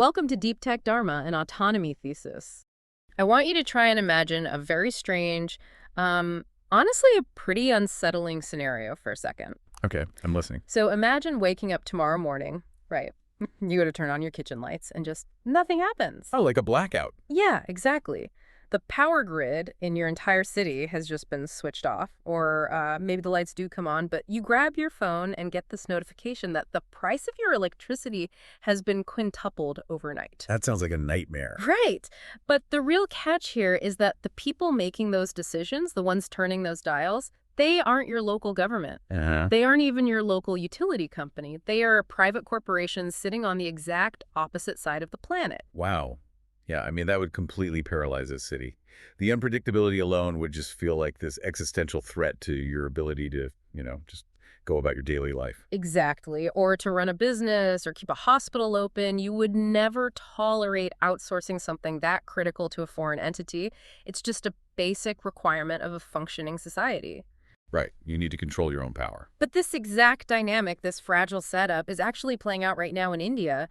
Welcome to Deep Tech Dharma, an autonomy thesis. I want you to try and imagine a very strange, honestly, a pretty unsettling scenario for a second. Okay, I'm listening. So imagine waking up tomorrow morning, right? You go to turn on your kitchen lights and just nothing happens. Oh, like a blackout. Yeah, exactly. The power grid in your entire city has just been switched off, or maybe the lights do come on, but you grab your phone and get this notification that the price of your electricity has been quintupled overnight. That sounds like a nightmare. Right. But the real catch here is that the people making those decisions, the ones turning those dials, they aren't your local government. They aren't even your local utility company. They are private corporations sitting on the exact opposite side of the planet. Wow. Yeah, I mean, that would completely paralyze this city. The unpredictability alone would just feel like this existential threat to your ability to, just go about your daily life. Exactly. Or to run a business or keep a hospital open, you would never tolerate outsourcing something that critical to a foreign entity. It's just a basic requirement of a functioning society. Right. You need to control your own power. But this exact dynamic, this fragile setup, is actually playing out right now in India,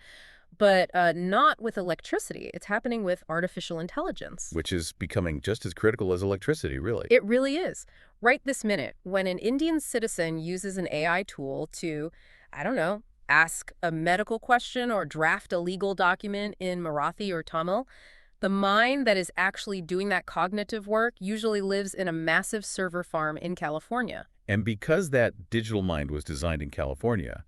but not with electricity. It's happening with artificial intelligence. Which is becoming just as critical as electricity, really. It really is. Right this minute, when an Indian citizen uses an AI tool to, I don't know, ask a medical question or draft a legal document in Marathi or Tamil, the mind that is actually doing that cognitive work usually lives in a massive server farm in California. And because that digital mind was designed in California,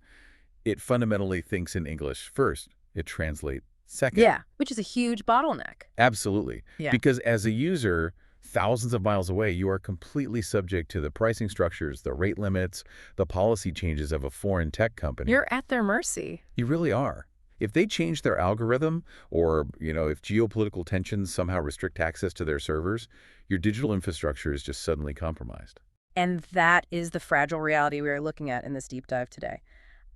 it fundamentally thinks in English first. It translates second. Yeah, which is a huge bottleneck. Absolutely. Yeah. Because as a user, thousands of miles away, you are completely subject to the pricing structures, the rate limits, the policy changes of a foreign tech company. You're at their mercy. You really are. If they change their algorithm or, if geopolitical tensions somehow restrict access to their servers, your digital infrastructure is just suddenly compromised. And that is the fragile reality we are looking at in this deep dive today.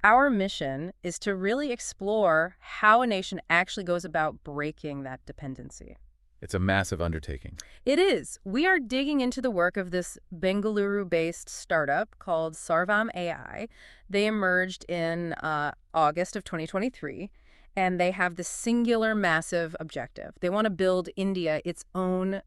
Our mission is to really explore how a nation actually goes about breaking that dependency. It's a massive undertaking. It is. We are digging into the work of this Bengaluru-based startup called Sarvan.ai. They emerged in August of 2023, and they have this singular massive objective. They want to build India its own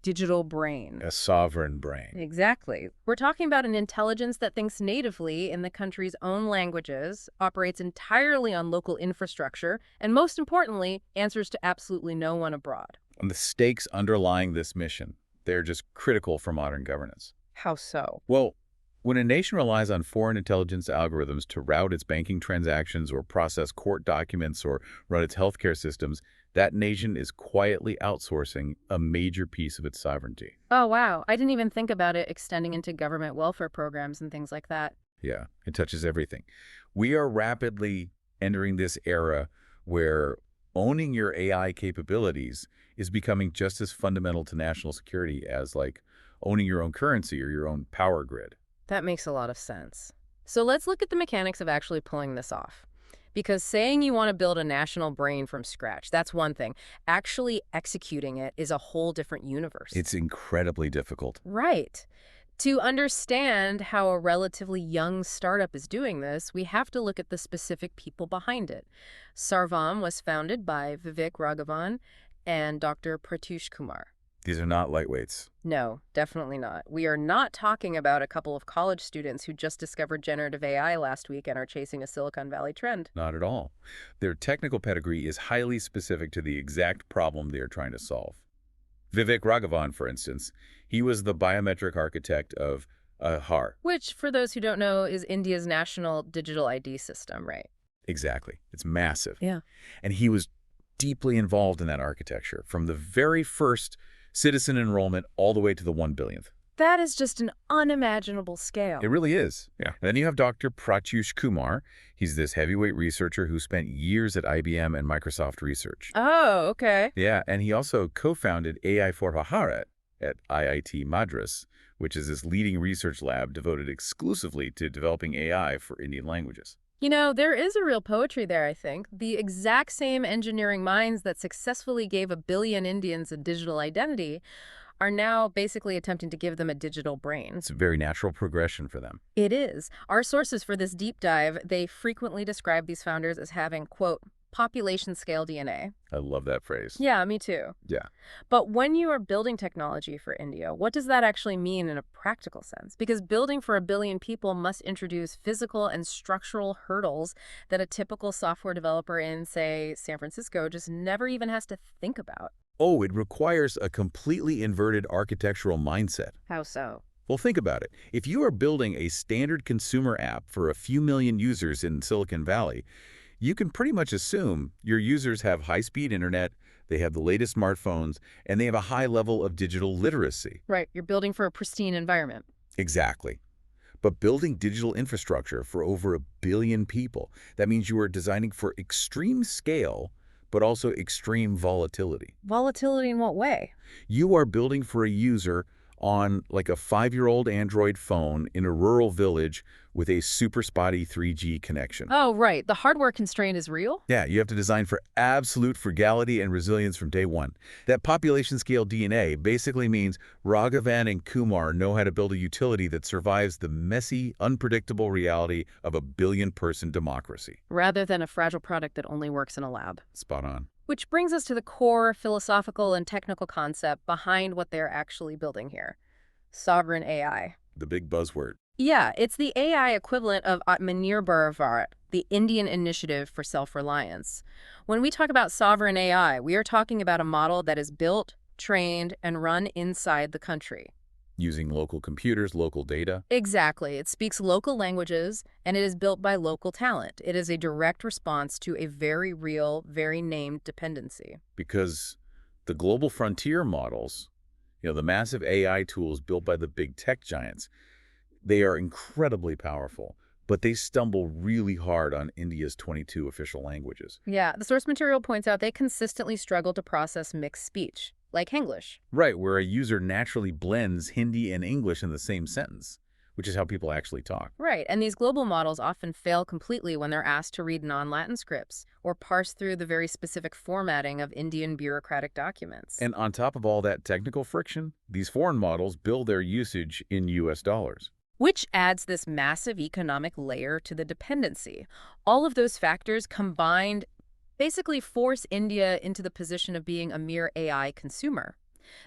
digital brain. A sovereign brain. Exactly. We're talking about an intelligence that thinks natively in the country's own languages, operates entirely on local infrastructure, and most importantly, answers to absolutely no one abroad. And the stakes underlying this mission, they're just critical for modern governance. How so? Well, when a nation relies on foreign intelligence algorithms to route its banking transactions or process court documents or run its healthcare systems, that nation is quietly outsourcing a major piece of its sovereignty. Oh, wow. I didn't even think about it extending into government welfare programs and things like that. Yeah, it touches everything. We are rapidly entering this era where owning your AI capabilities is becoming just as fundamental to national security as, like, owning your own currency or your own power grid. That makes a lot of sense. So let's look at the mechanics of actually pulling this off. Because saying you want to build a national brain from scratch, that's one thing. Actually executing it is a whole different universe. It's incredibly difficult. Right. To understand how a relatively young startup is doing this, we have to look at the specific people behind it. Sarvam was founded by Vivek Raghavan and Dr. Pratyush Kumar. These are not lightweights. No, definitely not. We are not talking about a couple of college students who just discovered generative AI last week and are chasing a Silicon Valley trend. Not at all. Their technical pedigree is highly specific to the exact problem they are trying to solve. Vivek Raghavan, for instance, he was the biometric architect of Aadhaar. Which, for those who don't know, is India's national digital ID system, right? Exactly. It's massive. Yeah. And he was deeply involved in that architecture from the very first citizen enrollment all the way to the 1 billionth. That is just an unimaginable scale. It really is. Yeah. And then you have Dr. Pratyush Kumar. He's this heavyweight researcher who spent years at IBM and Microsoft Research. Oh, okay. Yeah, and he also co-founded AI for Bharat at IIT Madras, which is this leading research lab devoted exclusively to developing AI for Indian languages. You know, there is a real poetry there, I think. The exact same engineering minds that successfully gave 1 billion Indians a digital identity are now basically attempting to give them a digital brain. It's a very natural progression for them. It is. Our sources for this deep dive, they frequently describe these founders as having, quote, population scale DNA. I love that phrase. Yeah, me too. Yeah. But when you are building technology for India, what does that actually mean in a practical sense? Because building for 1 billion people must introduce physical and structural hurdles that a typical software developer in, say, San Francisco just never even has to think about. Oh, it requires a completely inverted architectural mindset. How so? Well, think about it. If you are building a standard consumer app for a few million users in Silicon Valley, you can pretty much assume your users have high-speed internet, they have the latest smartphones, and they have a high level of digital literacy. Right, you're building for a pristine environment. Exactly. But building digital infrastructure for over 1 billion people, that means you are designing for extreme scale, but also extreme volatility. Volatility in what way? You are building for a user on like a 5-year-old Android phone in a rural village with a super spotty 3G connection. Oh, right. The hardware constraint is real? Yeah, you have to design for absolute frugality and resilience from day one. That population scale DNA basically means Raghavan and Kumar know how to build a utility that survives the messy, unpredictable reality of a billion-person democracy. Rather than a fragile product that only works in a lab. Spot on. Which brings us to the core philosophical and technical concept behind what they're actually building here. Sovereign AI. The big buzzword. Yeah, it's the AI equivalent of Atmanirbhar Bharat, the Indian Initiative for Self-Reliance. When we talk about sovereign AI, we are talking about a model that is built, trained, and run inside the country. Using local computers, local data. Exactly. It speaks local languages, and it is built by local talent. It is a direct response to a very real, very named dependency. Because the global frontier models, the massive AI tools built by the big tech giants, they are incredibly powerful, but they stumble really hard on India's 22 official languages. Yeah, the source material points out they consistently struggle to process mixed speech, like English. Right, where a user naturally blends Hindi and English in the same sentence, which is how people actually talk. Right, and these global models often fail completely when they're asked to read non-Latin scripts or parse through the very specific formatting of Indian bureaucratic documents. And on top of all that technical friction, these foreign models bill their usage in US dollars. Which adds this massive economic layer to the dependency. All of those factors combined basically force India into the position of being a mere AI consumer.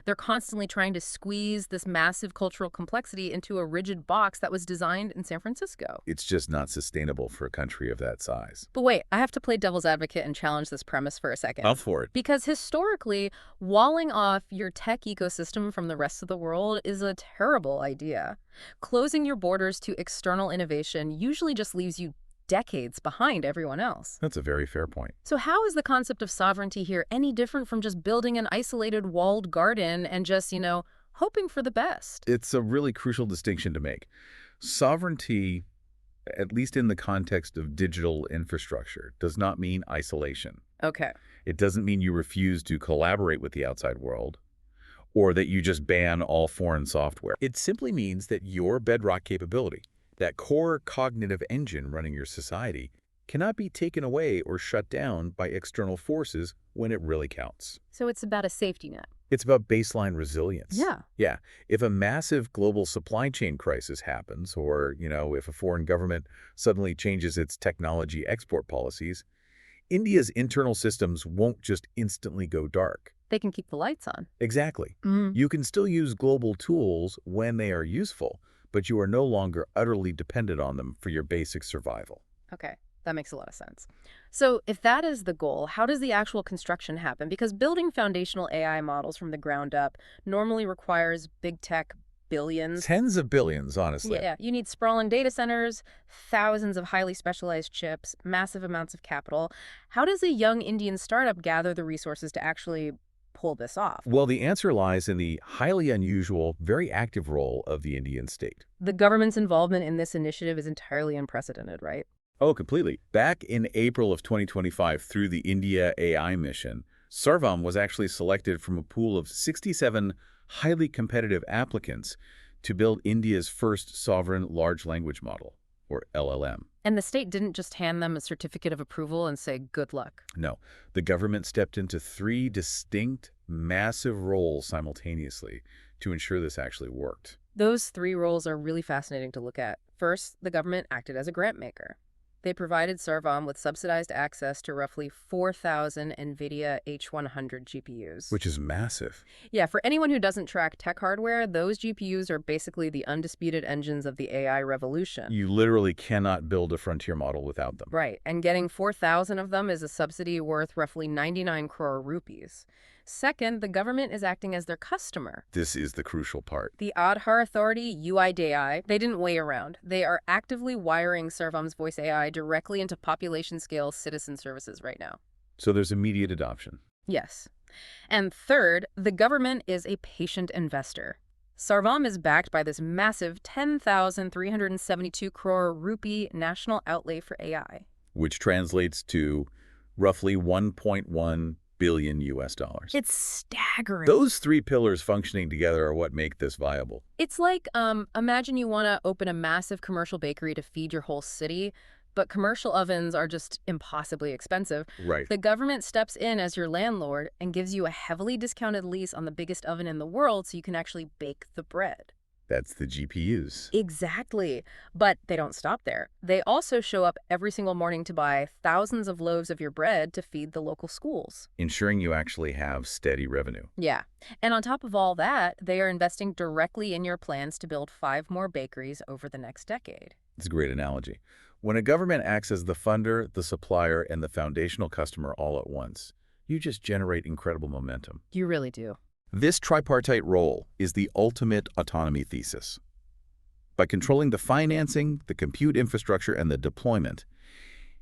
They're constantly trying to squeeze this massive cultural complexity into a rigid box that was designed in San Francisco. It's just not sustainable for a country of that size. But wait, I have to play devil's advocate and challenge this premise for a second. Up for it. Because historically, walling off your tech ecosystem from the rest of the world is a terrible idea. Closing your borders to external innovation usually just leaves you decades behind everyone else. That's a very fair point. So how is the concept of sovereignty here any different from just building an isolated walled garden and just, hoping for the best? It's a really crucial distinction to make. Sovereignty, at least in the context of digital infrastructure, does not mean isolation. Okay. It doesn't mean you refuse to collaborate with the outside world or that you just ban all foreign software. It simply means that your bedrock capability, that core cognitive engine running your society, cannot be taken away or shut down by external forces when it really counts. So it's about a safety net. It's about baseline resilience. Yeah. Yeah. If a massive global supply chain crisis happens, or, if a foreign government suddenly changes its technology export policies, India's internal systems won't just instantly go dark. They can keep the lights on. Exactly. You can still use global tools when they are useful, but you are no longer utterly dependent on them for your basic survival. Okay, that makes a lot of sense. So if that is the goal, how does the actual construction happen? Because building foundational AI models from the ground up normally requires big tech billions. Tens of billions, honestly. Yeah, you need sprawling data centers, thousands of highly specialized chips, massive amounts of capital. How does a young Indian startup gather the resources to actually pull this off? Well, the answer lies in the highly unusual, very active role of the Indian state. The government's involvement in this initiative is entirely unprecedented, right? Oh, completely. Back in April of 2025, through the India AI mission, Sarvam was actually selected from a pool of 67 highly competitive applicants to build India's first sovereign large language model, or LLM. And the state didn't just hand them a certificate of approval and say, good luck. No, the government stepped into 3 distinct, massive roles simultaneously to ensure this actually worked. Those 3 roles are really fascinating to look at. First, the government acted as a grant maker. They provided Sarvam with subsidized access to roughly 4,000 NVIDIA H100 GPUs. Which is massive. Yeah, for anyone who doesn't track tech hardware, those GPUs are basically the undisputed engines of the AI revolution. You literally cannot build a frontier model without them. Right, and getting 4,000 of them is a subsidy worth roughly 99 crore rupees. Second, the government is acting as their customer. This is the crucial part. The Aadhaar Authority, UIDAI, they didn't wait around. They are actively wiring Sarvam's voice AI directly into population-scale citizen services right now. So there's immediate adoption. Yes. And third, the government is a patient investor. Sarvam is backed by this massive 10,372 crore rupee national outlay for AI. Which translates to roughly 1.1 billion US dollars. It's staggering. Those three pillars functioning together are what make this viable. It's like, imagine you want to open a massive commercial bakery to feed your whole city, but commercial ovens are just impossibly expensive. Right. The government steps in as your landlord and gives you a heavily discounted lease on the biggest oven in the world so you can actually bake the bread. That's the GPUs. Exactly. But they don't stop there. They also show up every single morning to buy thousands of loaves of your bread to feed the local schools. Ensuring you actually have steady revenue. Yeah. And on top of all that, they are investing directly in your plans to build 5 more bakeries over the next decade. It's a great analogy. When a government acts as the funder, the supplier, and the foundational customer all at once, you just generate incredible momentum. You really do. This tripartite role is the ultimate autonomy thesis. By controlling the financing, the compute infrastructure, and the deployment,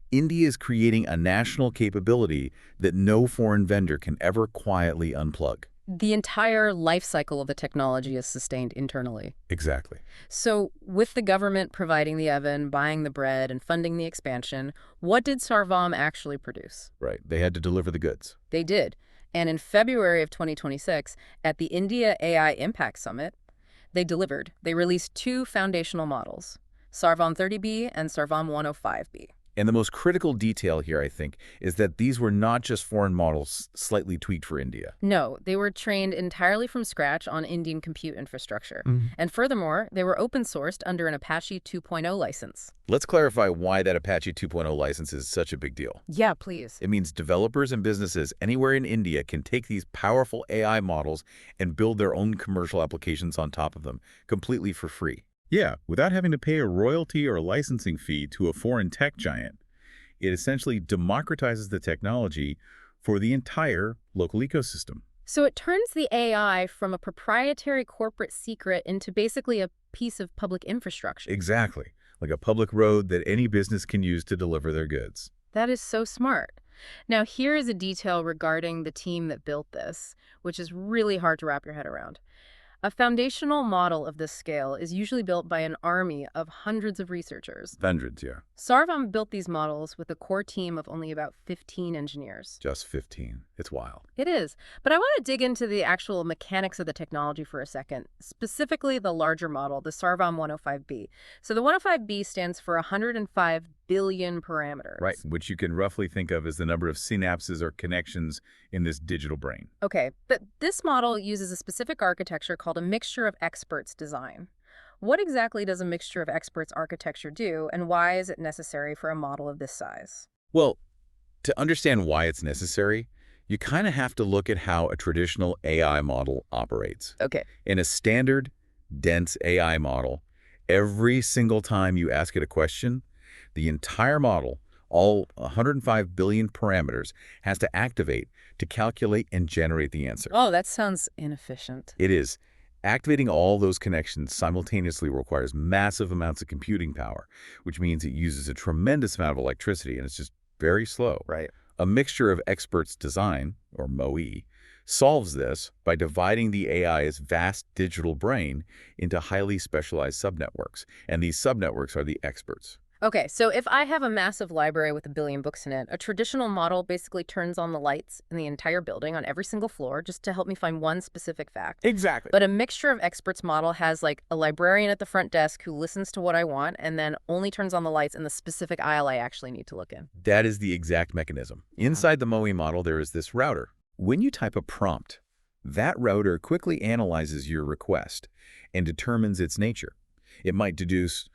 India is creating a national capability that no foreign vendor can ever quietly unplug. The entire life cycle of the technology is sustained internally. Exactly. So with the government providing the oven, buying the bread, and funding the expansion, what did Sarvam actually produce? Right. They had to deliver the goods. They did. And in February of 2026, at the India AI Impact Summit, they delivered. They released 2 foundational models, Sarvam 30B and Sarvam 105B. And the most critical detail here, I think, is that these were not just foreign models slightly tweaked for India. No, they were trained entirely from scratch on Indian compute infrastructure. And furthermore, they were open-sourced under an Apache 2.0 license. Let's clarify why that Apache 2.0 license is such a big deal. Yeah, please. It means developers and businesses anywhere in India can take these powerful AI models and build their own commercial applications on top of them, completely for free. Yeah, without having to pay a royalty or a licensing fee to a foreign tech giant. It essentially democratizes the technology for the entire local ecosystem. So it turns the AI from a proprietary corporate secret into basically a piece of public infrastructure. Exactly, like a public road that any business can use to deliver their goods. That is so smart. Now, here is a detail regarding the team that built this, which is really hard to wrap your head around. A foundational model of this scale is usually built by an army of hundreds of researchers. Hundreds, yeah. Sarvam built these models with a core team of only about 15 engineers. Just 15. It's wild. It is. But I want to dig into the actual mechanics of the technology for a second, specifically the larger model, the Sarvam 105B. So the 105B stands for 105 billion parameters. Right, which you can roughly think of as the number of synapses or connections in this digital brain. Okay, but this model uses a specific architecture called a mixture of experts design. What exactly does a mixture of experts architecture do, and why is it necessary for a model of this size? Well, to understand why it's necessary, you kind of have to look at how a traditional AI model operates. Okay. In a standard, dense AI model, every single time you ask it a question, the entire model, all 105 billion parameters, has to activate to calculate and generate the answer. Oh, that sounds inefficient. It is. Activating all those connections simultaneously requires massive amounts of computing power, which means it uses a tremendous amount of electricity, and it's just very slow. Right. A mixture of experts design, or MOE, solves this by dividing the AI's vast digital brain into highly specialized subnetworks, and these subnetworks are the experts. Okay, so if I have a massive library with 1 billion books in it, a traditional model basically turns on the lights in the entire building on every single floor just to help me find one specific fact. Exactly. But a mixture of experts model has like a librarian at the front desk who listens to what I want and then only turns on the lights in the specific aisle I actually need to look in. That is the exact mechanism. Inside the MOE model, there is this router. When you type a prompt, that router quickly analyzes your request and determines its nature. It might deduce,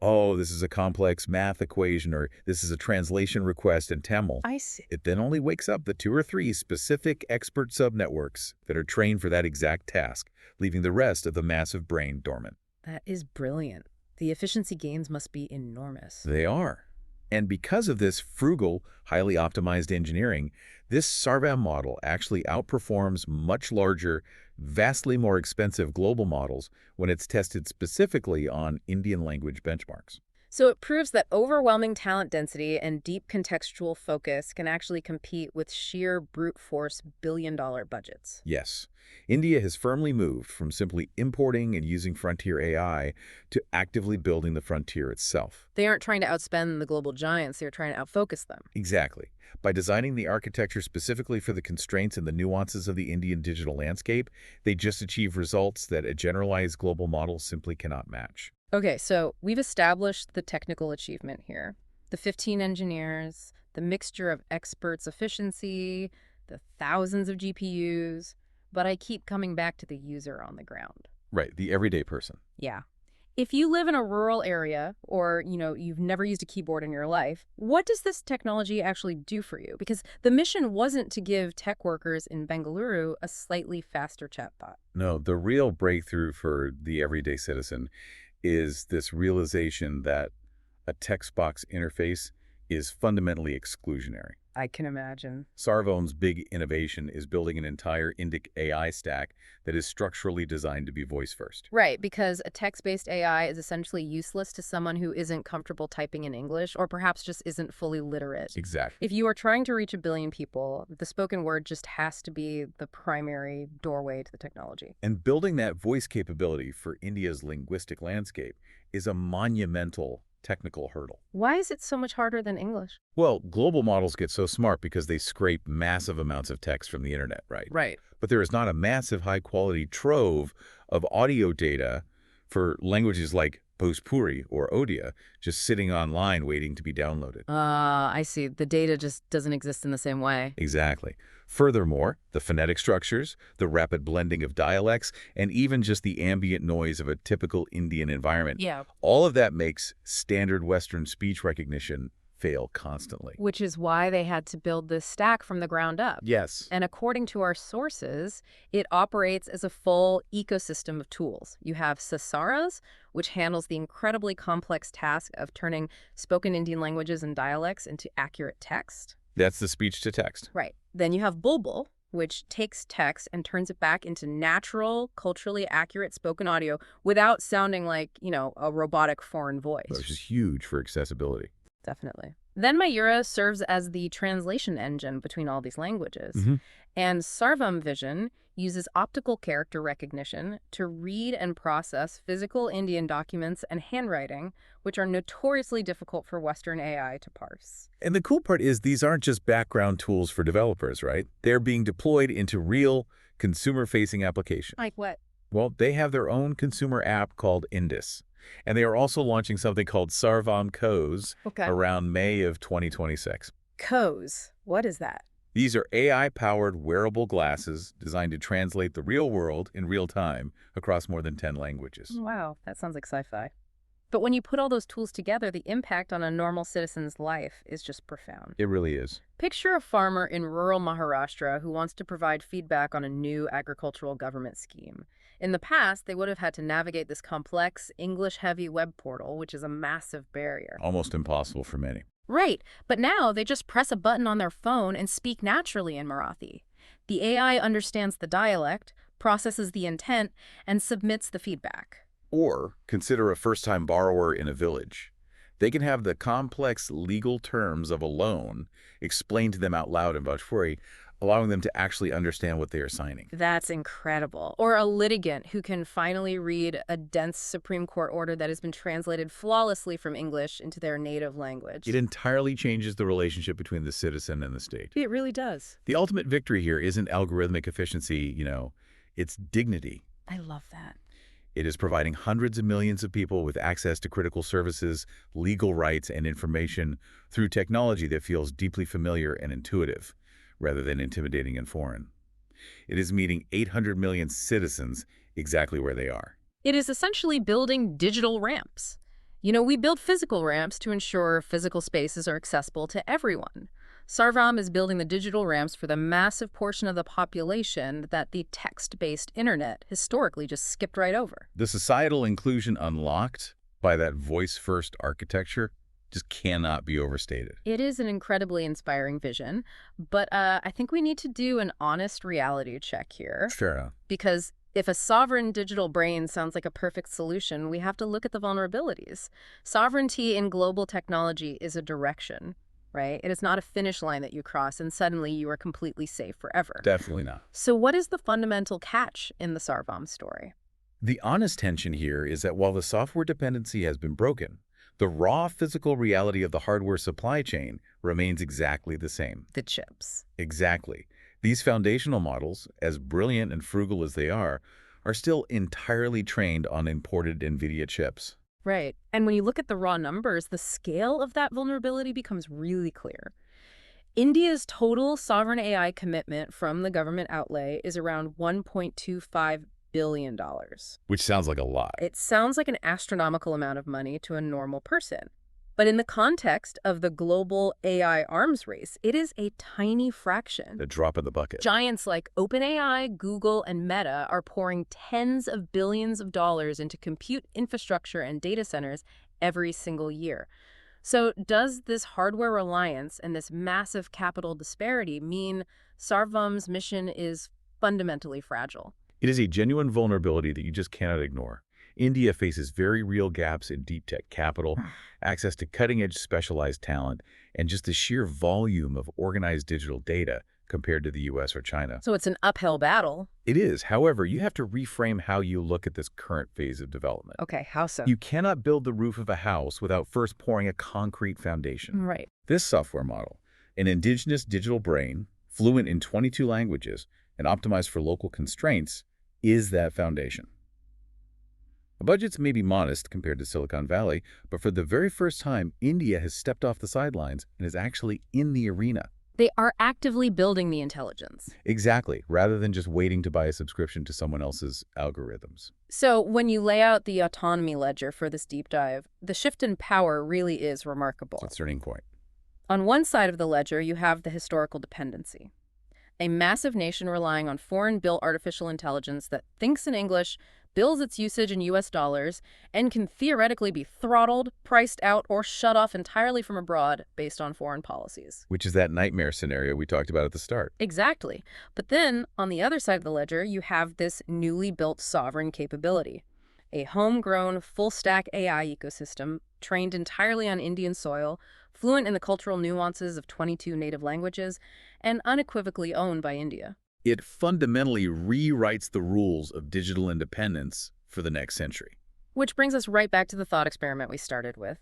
Oh, this is a complex math equation, or this is a translation request in Tamil. I see. It then only wakes up the 2 or 3 specific expert subnetworks that are trained for that exact task, leaving the rest of the massive brain dormant. That is brilliant. The efficiency gains must be enormous. They are. And because of this frugal, highly optimized engineering, this Sarvam model actually outperforms much larger, vastly more expensive global models when it's tested specifically on Indian language benchmarks. So it proves that overwhelming talent density and deep contextual focus can actually compete with sheer brute force billion-dollar budgets. Yes, India has firmly moved from simply importing and using frontier AI to actively building the frontier itself. They aren't trying to outspend the global giants, they're trying to outfocus them. Exactly. By designing the architecture specifically for the constraints and the nuances of the Indian digital landscape, they just achieve results that a generalized global model simply cannot match. Okay, so we've established the technical achievement here. The 15 engineers, the mixture of experts' efficiency, the thousands of GPUs, but I keep coming back to the user on the ground. Right, the everyday person. Yeah. If you live in a rural area or, you've never used a keyboard in your life, what does this technology actually do for you? Because the mission wasn't to give tech workers in Bengaluru a slightly faster chatbot. No, the real breakthrough for the everyday citizen is this realization that a text box interface is fundamentally exclusionary. I can imagine. Sarvon's big innovation is building an entire Indic AI stack that is structurally designed to be voice-first. Right, because a text-based AI is essentially useless to someone who isn't comfortable typing in English or perhaps just isn't fully literate. Exactly. If you are trying to reach 1 billion people, the spoken word just has to be the primary doorway to the technology. And building that voice capability for India's linguistic landscape is a monumental technical hurdle. Why is it so much harder than English? Well, global models get so smart because they scrape massive amounts of text from the internet, right? Right. But there is not a massive high-quality trove of audio data for languages like Bhojpuri or Odia just sitting online waiting to be downloaded. I see. The data just doesn't exist in the same way. Exactly. Furthermore, the phonetic structures, the rapid blending of dialects, and even just the ambient noise of a typical Indian environment, Yeah. all of that makes standard Western speech recognition fail constantly. Which is why they had to build this stack from the ground up. Yes. And according to our sources, it operates as a full ecosystem of tools. You have Sasaras, which handles the incredibly complex task of turning spoken Indian languages and dialects into accurate text. That's the speech-to-text. Right. Then you have Bulbul, which takes text and turns it back into natural, culturally accurate spoken audio without sounding like, a robotic foreign voice. Which is huge for accessibility. Definitely. Then Mayura serves as the translation engine between all these languages. And Sarvam Vision uses optical character recognition to read and process physical Indian documents and handwriting, which are notoriously difficult for Western AI to parse. And the cool part is these aren't just background tools for developers, right? They're being deployed into real consumer-facing applications. Like what? Well, they have their own consumer app called Indus. And they are also launching something called Sarvam Co's around May of 2026. Co's? What is that? These are AI-powered wearable glasses designed to translate the real world in real time across more than 10 languages. Wow, that sounds like sci-fi. But when you put all those tools together, the impact on a normal citizen's life is just profound. It really is. Picture a farmer in rural Maharashtra who wants to provide feedback on a new agricultural government scheme. In the past, they would have had to navigate this complex, English-heavy web portal, which is a massive barrier. Almost impossible for many. Right, but now they just press a button on their phone and speak naturally in Marathi. The AI understands the dialect, processes the intent, and submits the feedback. Or consider a first-time borrower in a village. They can have the complex legal terms of a loan explained to them out loud in Bhojpuri, allowing them to actually understand what they are signing. That's incredible. Or a litigant who can finally read a dense Supreme Court order that has been translated flawlessly from English into their native language. It entirely changes the relationship between the citizen and the state. It really does. The ultimate victory here isn't algorithmic efficiency, it's dignity. I love that. It is providing hundreds of millions of people with access to critical services, legal rights, and information through technology that feels deeply familiar and intuitive, rather than intimidating and foreign. It is meeting 800 million citizens exactly where they are. It is essentially building digital ramps. We build physical ramps to ensure physical spaces are accessible to everyone. Sarvam is building the digital ramps for the massive portion of the population that the text-based internet historically just skipped right over. The societal inclusion unlocked by that voice-first architecture just cannot be overstated. It is an incredibly inspiring vision, but I think we need to do an honest reality check here. Fair enough. Because if a sovereign digital brain sounds like a perfect solution, we have to look at the vulnerabilities. Sovereignty in global technology is a direction, right? It is not a finish line that you cross and suddenly you are completely safe forever. Definitely not. So what is the fundamental catch in the Sarvam story? The honest tension here is that while the software dependency has been broken, the raw physical reality of the hardware supply chain remains exactly the same. The chips. Exactly. These foundational models, as brilliant and frugal as they are still entirely trained on imported NVIDIA chips. Right. And when you look at the raw numbers, the scale of that vulnerability becomes really clear. India's total sovereign AI commitment from the government outlay is around $1.25 billion. Which sounds like a lot. It sounds like an astronomical amount of money to a normal person. But in the context of the global AI arms race, it is a tiny fraction. The drop in the bucket. Giants like OpenAI, Google, and Meta are pouring tens of billions of dollars into compute infrastructure and data centers every single year. So does this hardware reliance and this massive capital disparity mean Sarvam's mission is fundamentally fragile? It is a genuine vulnerability that you just cannot ignore. India faces very real gaps in deep tech capital, access to cutting-edge specialized talent, and just the sheer volume of organized digital data compared to the US or China. So it's an uphill battle. It is. However, you have to reframe how you look at this current phase of development. Okay, how so? You cannot build the roof of a house without first pouring a concrete foundation. Right. This software model, an indigenous digital brain, fluent in 22 languages, and optimized for local constraints, is that foundation. The budgets may be modest compared to Silicon Valley, but for the very first time, India has stepped off the sidelines and is actually in the arena. They are actively building the intelligence. Exactly, rather than just waiting to buy a subscription to someone else's algorithms. So when you lay out the autonomy ledger for this deep dive, the shift in power really is remarkable. That's a turning point. On one side of the ledger, you have the historical dependency. A massive nation relying on foreign-built artificial intelligence that thinks in English, bills its usage in US dollars, and can theoretically be throttled, priced out, or shut off entirely from abroad based on foreign policies. Which is that nightmare scenario we talked about at the start. Exactly. But then, on the other side of the ledger, you have this newly built sovereign capability. A homegrown, full-stack AI ecosystem trained entirely on Indian soil, fluent in the cultural nuances of 22 native languages, and unequivocally owned by India. It fundamentally rewrites the rules of digital independence for the next century. Which brings us right back to the thought experiment we started with.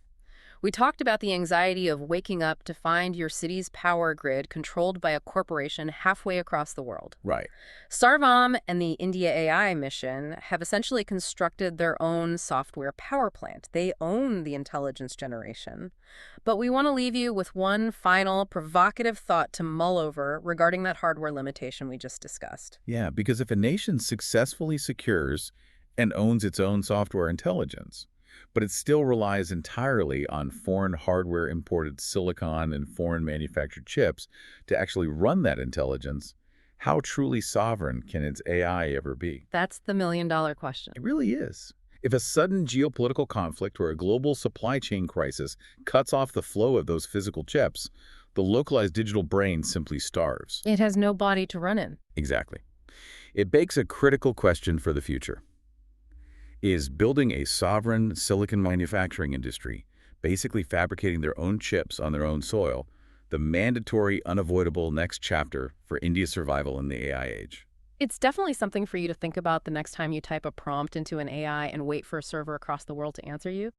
We talked about the anxiety of waking up to find your city's power grid controlled by a corporation halfway across the world. Right. Sarvam and the India AI mission have essentially constructed their own software power plant. They own the intelligence generation. But we want to leave you with one final provocative thought to mull over regarding that hardware limitation we just discussed. Yeah, because if a nation successfully secures and owns its own software intelligence, but it still relies entirely on foreign hardware imported silicon and foreign manufactured chips to actually run that intelligence, how truly sovereign can its AI ever be? That's the million-dollar question. It really is. If a sudden geopolitical conflict or a global supply chain crisis cuts off the flow of those physical chips, the localized digital brain simply starves. It has no body to run in. Exactly. It begs a critical question for the future. Is building a sovereign silicon manufacturing industry, basically fabricating their own chips on their own soil, the mandatory, unavoidable next chapter for India's survival in the AI age? It's definitely something for you to think about the next time you type a prompt into an AI and wait for a server across the world to answer you.